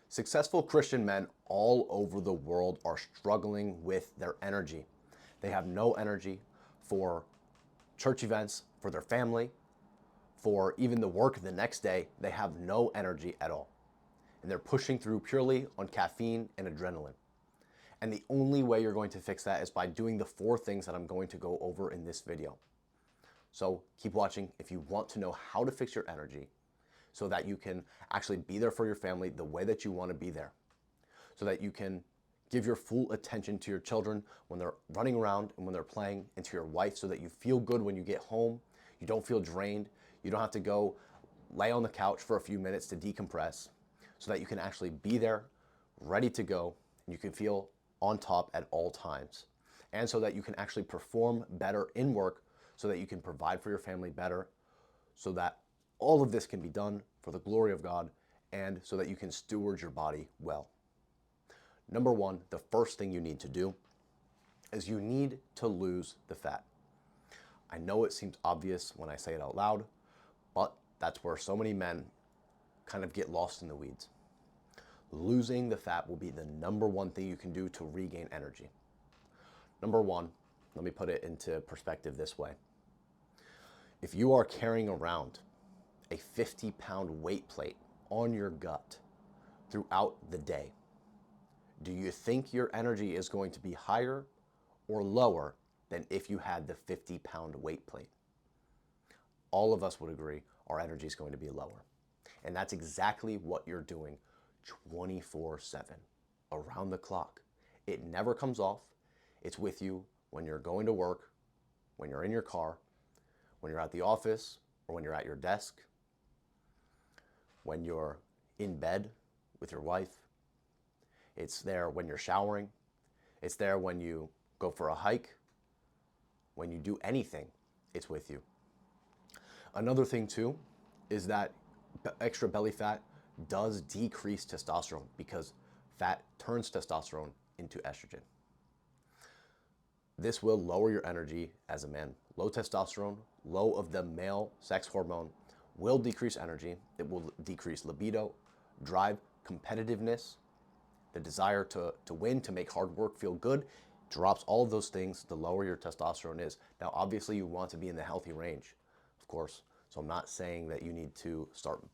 Successful Christian men all over the world are struggling with their energy. They have no energy for church events, for their family, for even the work the next day. They have no energy at all. And they're pushing through purely on caffeine and adrenaline. And the only way you're going to fix that is by doing the 4 things that I'm going to go over in this video. So keep watching if you want to know how to fix your energy so that you can actually be there for your family the way that you want to be there. So that you can give your full attention to your children when they're running around and when they're playing, and to your wife so that you feel good when you get home. You don't feel drained. You don't have to go lay on the couch for a few minutes to decompress, so that you can actually be there, ready to go, and you can feel on top at all times. And so that you can actually perform better in work, so that you can provide for your family better, so that all of this can be done for the glory of God, and so that you can steward your body well. Number 1, the first thing you need to do is you need to lose the fat. I know it seems obvious when I say it out loud, but that's where so many men kind of get lost in the weeds. Losing the fat will be the number 1 thing you can do to regain energy. Number 1, let me put it into perspective this way. If you are carrying around a 50-pound weight plate on your gut throughout the day, do you think your energy is going to be higher or lower than if you had the 50-pound weight plate? All of us would agree our energy is going to be lower. And that's exactly what you're doing 24/7, around the clock. It never comes off. It's with you when you're going to work, when you're in your car, when you're at the office, or when you're at your desk, when you're in bed with your wife. It's there when you're showering. It's there when you go for a hike. When you do anything, it's with you. Another thing too is that extra belly fat does decrease testosterone, because fat turns testosterone into estrogen. This will lower your energy as a man. Low testosterone, low of the male sex hormone, will decrease energy. It will decrease libido, drive, competitiveness, the desire to win, to make hard work feel good. Drops all of those things the lower your testosterone is. Now, obviously, you want to be in the healthy range, of course. So I'm not saying that you need to start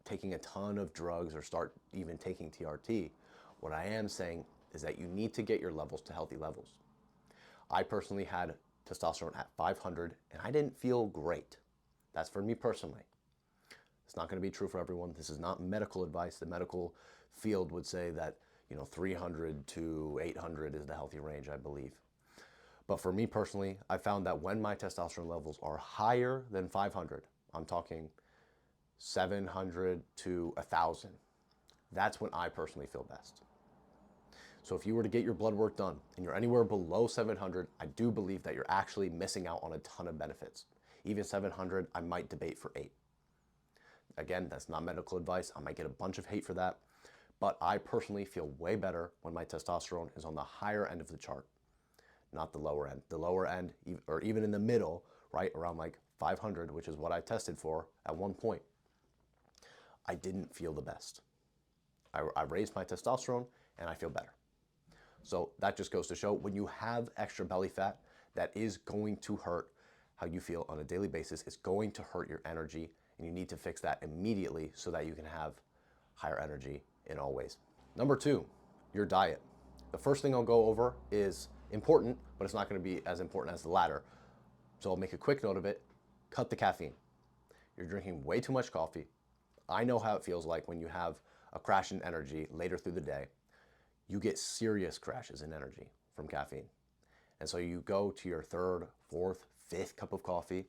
taking a ton of drugs or start even taking TRT. What I am saying is that you need to get your levels to healthy levels. I personally had testosterone at 500 and I didn't feel great. That's for me personally. It's not going to be true for everyone. This is not medical advice. The medical field would say that 300 to 800 is the healthy range, I believe. But for me personally, I found that when my testosterone levels are higher than 500, I'm talking 700 to 1,000, that's when I personally feel best. So if you were to get your blood work done and you're anywhere below 700, I do believe that you're actually missing out on a ton of benefits. Even 700, I might debate for 8. Again, that's not medical advice. I might get a bunch of hate for that. But I personally feel way better when my testosterone is on the higher end of the chart, not the lower end. The lower end, or even in the middle, right around like 500, which is what I tested for at one point, I didn't feel the best. I raised my testosterone and I feel better. So that just goes to show, when you have extra belly fat, that is going to hurt how you feel on a daily basis. It's going to hurt your energy, and you need to fix that immediately so that you can have higher energy in all ways. Number 2, your diet. The first thing I'll go over is important, but it's not going to be as important as the latter. So I'll make a quick note of it. Cut the caffeine. You're drinking way too much coffee. I know how it feels like when you have a crash in energy later through the day. You get serious crashes in energy from caffeine. And so you go to your 3rd, 4th, 5th cup of coffee.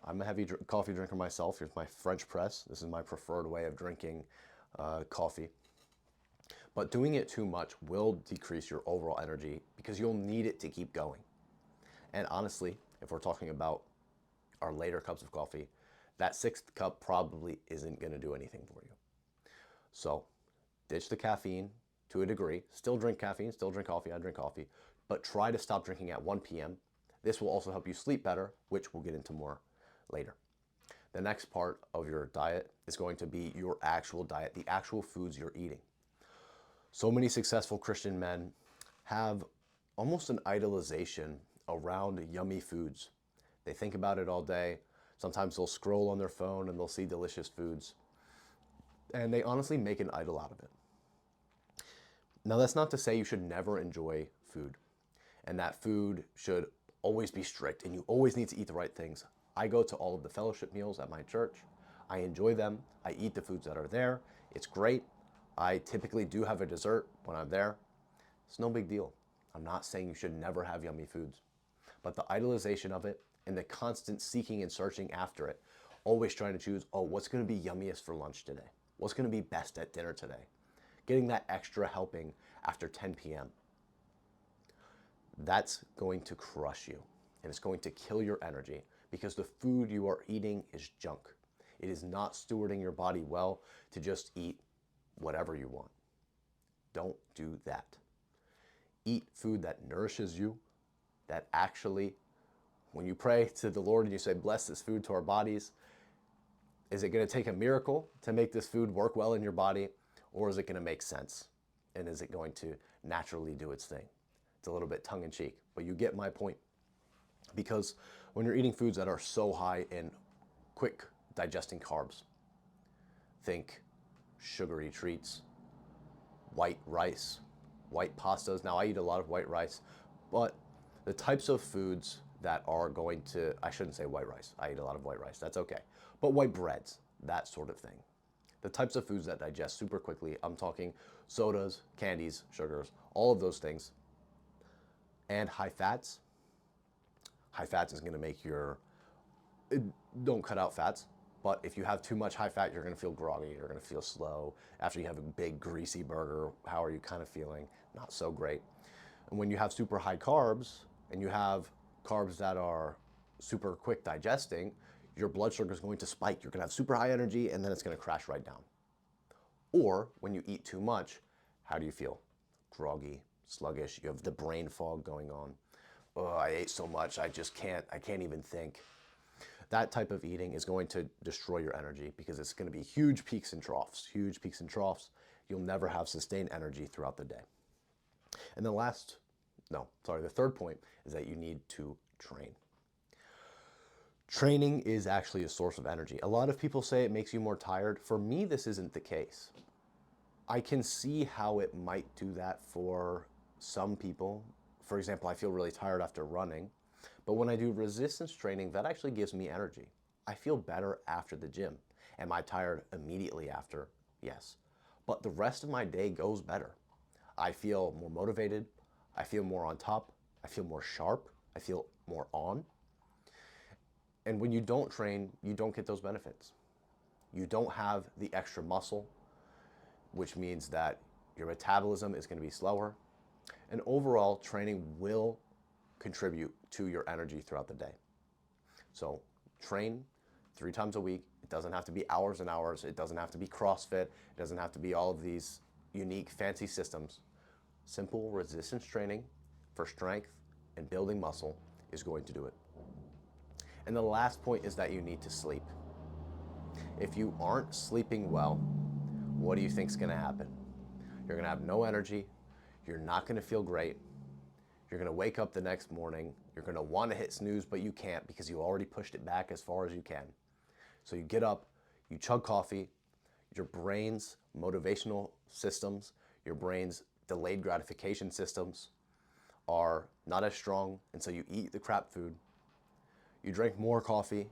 I'm a heavy coffee drinker myself. Here's my French press. This is my preferred way of drinking coffee. But doing it too much will decrease your overall energy, because you'll need it to keep going. And honestly, if we're talking about our later cups of coffee, that 6th cup probably isn't going to do anything for you. So ditch the caffeine to a degree. Still drink caffeine, still drink coffee. I drink coffee. But try to stop drinking at 1 p.m. This will also help you sleep better, which we'll get into more later. The next part of your diet is going to be your actual diet, the actual foods you're eating. So many successful Christian men have almost an idolization around yummy foods. They think about it all day. Sometimes they'll scroll on their phone and they'll see delicious foods. And they honestly make an idol out of it. Now, that's not to say you should never enjoy food and that food should always be strict and you always need to eat the right things. I go to all of the fellowship meals at my church. I enjoy them. I eat the foods that are there. It's great. I typically do have a dessert when I'm there. It's no big deal. I'm not saying you should never have yummy foods, but the idolization of it and the constant seeking and searching after it, always trying to choose, oh, what's going to be yummiest for lunch today? What's going to be best at dinner today? Getting that extra helping after 10 p.m. That's going to crush you and it's going to kill your energy because the food you are eating is junk. It is not stewarding your body well to just eat whatever you want. Don't do that. Eat food that nourishes you, that actually, when you pray to the Lord and you say, bless this food to our bodies, is it going to take a miracle to make this food work well in your body? Or is it going to make sense? And is it going to naturally do its thing? It's a little bit tongue in cheek, but you get my point. Because when you're eating foods that are so high in quick digesting carbs, think sugary treats, white rice, white pastas. Now I eat a lot of white rice, but the types of foods that are going to, I shouldn't say white rice. I eat a lot of white rice. That's okay. But white breads, that sort of thing. The types of foods that digest super quickly, I'm talking sodas, candies, sugars, all of those things. And high fats. High fats is going to make don't cut out fats, but if you have too much high fat, you're going to feel groggy, you're going to feel slow. After you have a big greasy burger, how are you kind of feeling? Not so great. And when you have super high carbs and you have carbs that are super quick digesting, your blood sugar is going to spike. You're going to have super high energy and then it's going to crash right down. Or when you eat too much, how do you feel? Groggy, sluggish, you have the brain fog going on. Oh, I ate so much, I can't even think. That type of eating is going to destroy your energy because it's going to be huge peaks and troughs, huge peaks and troughs. You'll never have sustained energy throughout the day. And the third point is that you need to train. Training is actually a source of energy. A lot of people say it makes you more tired. For me, this isn't the case. I can see how it might do that for some people. For example, I feel really tired after running, but when I do resistance training, that actually gives me energy. I feel better after the gym. Am I tired immediately after? Yes. But the rest of my day goes better. I feel more motivated. I feel more on top. I feel more sharp. I feel more on. And when you don't train, you don't get those benefits. You don't have the extra muscle, which means that your metabolism is going to be slower. And overall, training will contribute to your energy throughout the day. So train 3 times a week. It doesn't have to be hours and hours. It doesn't have to be CrossFit. It doesn't have to be all of these unique, fancy systems. Simple resistance training for strength and building muscle is going to do it. And the last point is that you need to sleep. If you aren't sleeping well, what do you think is going to happen? You're going to have no energy. You're not going to feel great. You're going to wake up the next morning. You're going to want to hit snooze, but you can't because you already pushed it back as far as you can. So you get up, you chug coffee, your brain's motivational systems, your brain's delayed gratification systems are not as strong, and so you eat the crap food. You drink more coffee.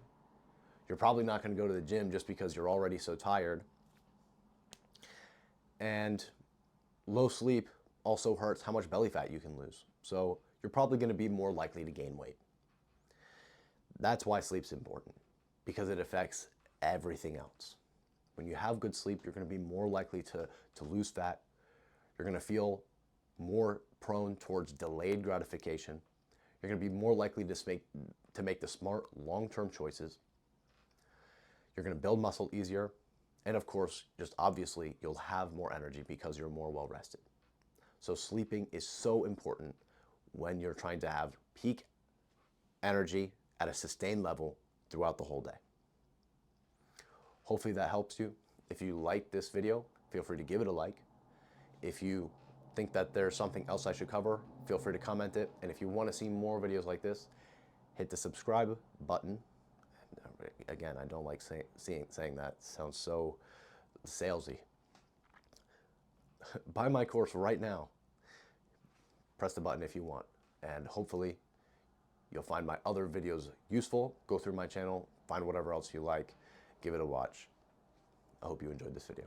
You're probably not going to go to the gym just because you're already so tired. And low sleep also hurts how much belly fat you can lose. So you're probably going to be more likely to gain weight. That's why sleep's important, because it affects everything else. When you have good sleep, you're going to be more likely to lose fat. You're going to feel more prone towards delayed gratification. You're going to be more likely to make the smart long-term choices. You're going to build muscle easier. And of course, just obviously, you'll have more energy because you're more well rested. So sleeping is so important when you're trying to have peak energy at a sustained level throughout the whole day. Hopefully that helps you. If you like this video, feel free to give it a like. If you think that there's something else I should cover, feel free to comment it. And if you want to see more videos like this, hit the subscribe button. Again, I don't like saying that. It sounds so salesy. Buy my course right now. Press the button if you want. And hopefully you'll find my other videos useful. Go through my channel, find whatever else you like, give it a watch. I hope you enjoyed this video.